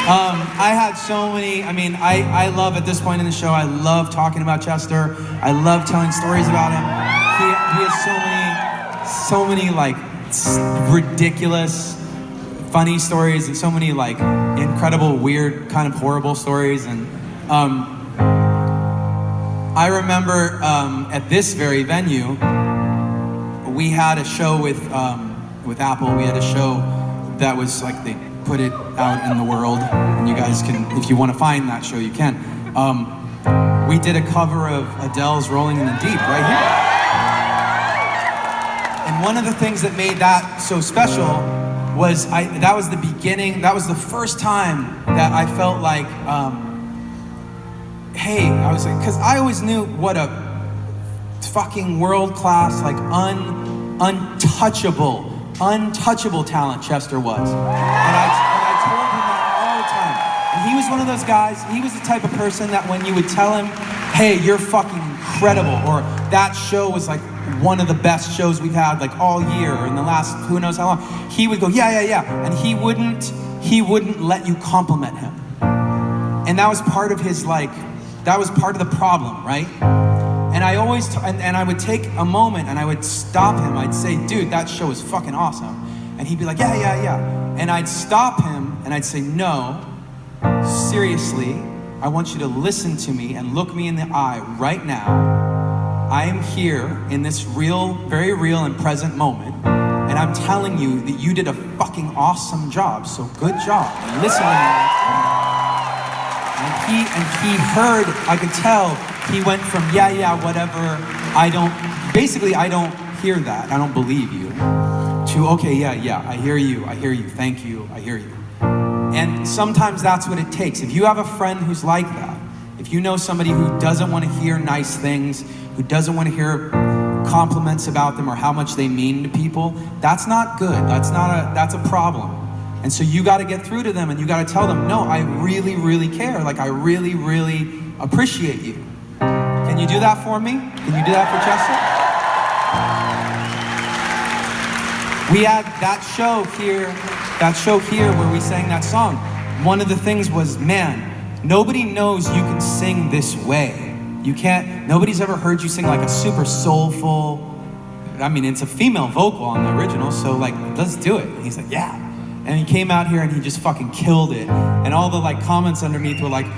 I had so many, I love at this point in the show, I love talking about Chester. I love telling stories about him. He has so many like ridiculous, funny stories and so many like incredible, weird, kind of horrible stories. And I remember at this very venue, we had a show with Apple. We had a show that was like, they put it out in the world, and you guys can, if you want to find that show, you can. We did a cover of Adele's Rolling in the Deep right here. And one of the things that made that so special was that was the beginning, that was the first time that I felt like, hey, I was like, because I always knew what a fucking world-class, like untouchable talent Chester was. And I told him that all the time. And he was one of those guys, he was the type of person that when you would tell him, hey, you're fucking incredible, or that show was like one of the best shows we've had like all year, or in the last who knows how long, he would go, yeah. And he wouldn't let you compliment him. And that was part of his like, that was part of the problem, right? And I always, and I would take a moment and I would stop him. I'd say, dude, that show is fucking awesome. And he'd be like, yeah. And I'd stop him and I'd say, no, seriously, I want you to listen to me and look me in the eye right now. I am here in this real, very real and present moment. And I'm telling you that you did a fucking awesome job. So good job. And listen to me. And he heard, I could tell, he went from yeah, whatever, I don't hear that, I don't believe you, to okay, yeah, I hear you, thank you, I hear you. And sometimes that's what it takes. If you have a friend who's like that, if you know somebody who doesn't want to hear nice things, who doesn't want to hear compliments about them or how much they mean to people, that's not good, that's a problem. And so you got to get through to them and you got to tell them, no, I really, really care. Like, I really, really appreciate you. Can you do that for me? Can you do that for Chester? We had that show here where we sang that song. One of the things was, man, nobody knows you can sing this way. Nobody's ever heard you sing like a super soulful, it's a female vocal on the original, so like, let's do it. And he's like, yeah. And he came out here and he just fucking killed it. And all the like comments underneath were like,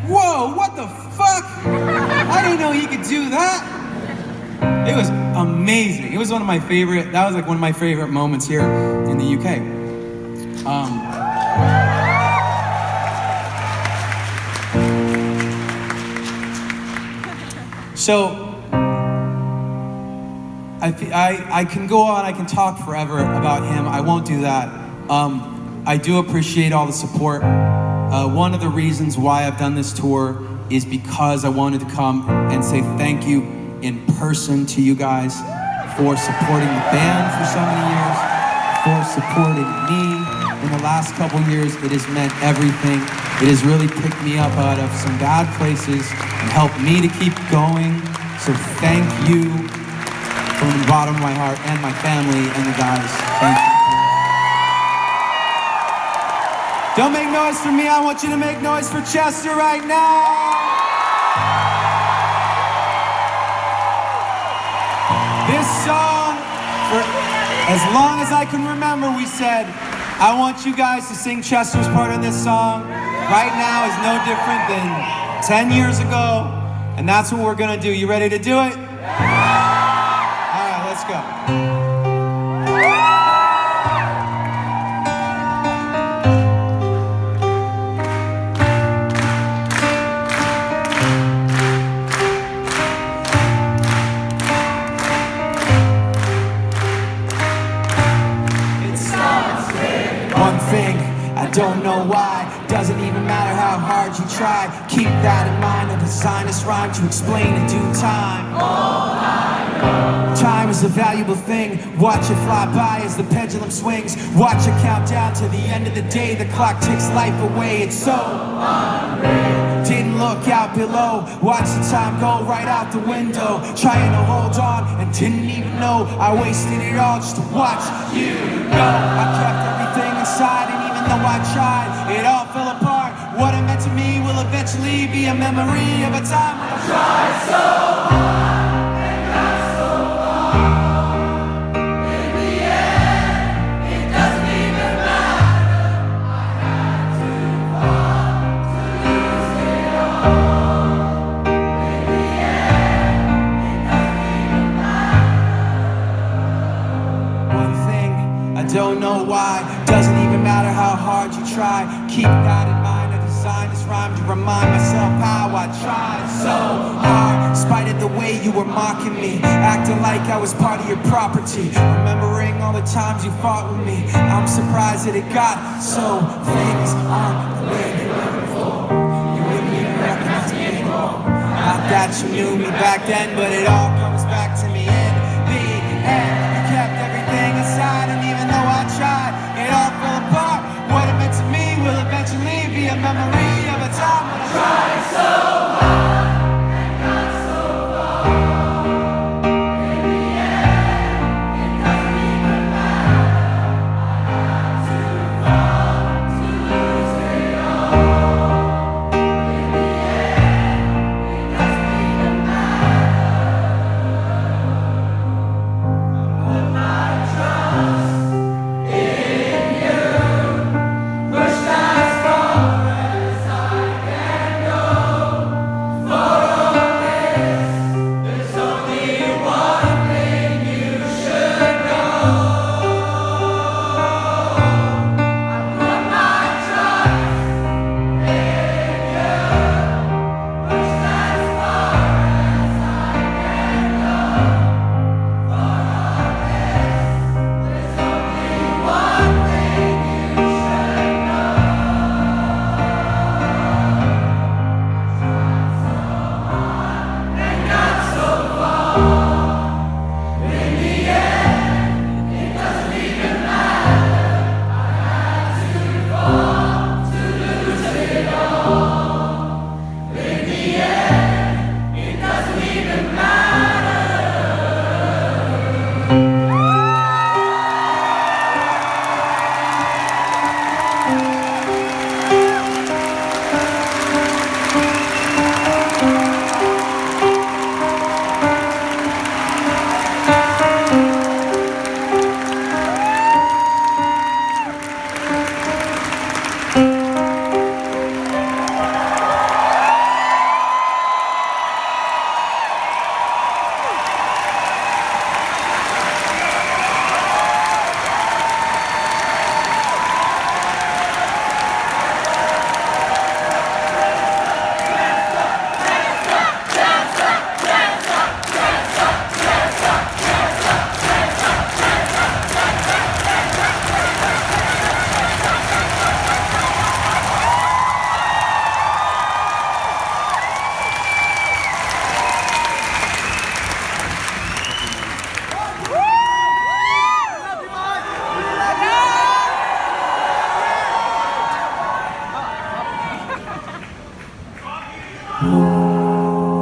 whoa, what the fuck? I didn't know he could do that. It was amazing. It was one of my favorite moments here in the UK. So, I can go on, I can talk forever about him. I won't do that. I do appreciate all the support. One of the reasons why I've done this tour is because I wanted to come and say thank you in person to you guys for supporting the band for so many years, for supporting me in the last couple years. It has meant everything. It has really picked me up out of some bad places and helped me to keep going. So thank you from the bottom of my heart, and my family and the guys. Thank you. Don't make noise for me, I want you to make noise for Chester right now! This song, for as long as I can remember, we said, I want you guys to sing Chester's part on this song. Right now is no different than 10 years ago, and that's what we're gonna do. You ready to do it? All right, let's go. I don't know why, doesn't even matter how hard you try. Keep that in mind, I'll design this rhyme to explain in due time. All I know. Time is a valuable thing, watch it fly by as the pendulum swings. Watch it count down to the end of the day, the clock takes life away, it's so unreal. Didn't look out below, watch the time go right out the window. Trying to hold on and didn't even know I wasted it all just to watch you go. I kept everything inside and even though I tried, it all fell apart. me will eventually be a memory of a time when I tried so hard and got so far. In the end, it doesn't even matter. I had to fall to lose it all. In the end, it doesn't even matter. One thing I don't know why, doesn't even matter how hard you try. Keep that in mind, I designed this rhyme to remind myself how I tried so hard. Spite of the way you were mocking me, acting like I was part of your property. Remembering all the times you fought with me, I'm surprised that it got so. Things aren't the way they were before. You wouldn't even recognize me anymore. Not that you knew me back then, but it all comes back to me in the end.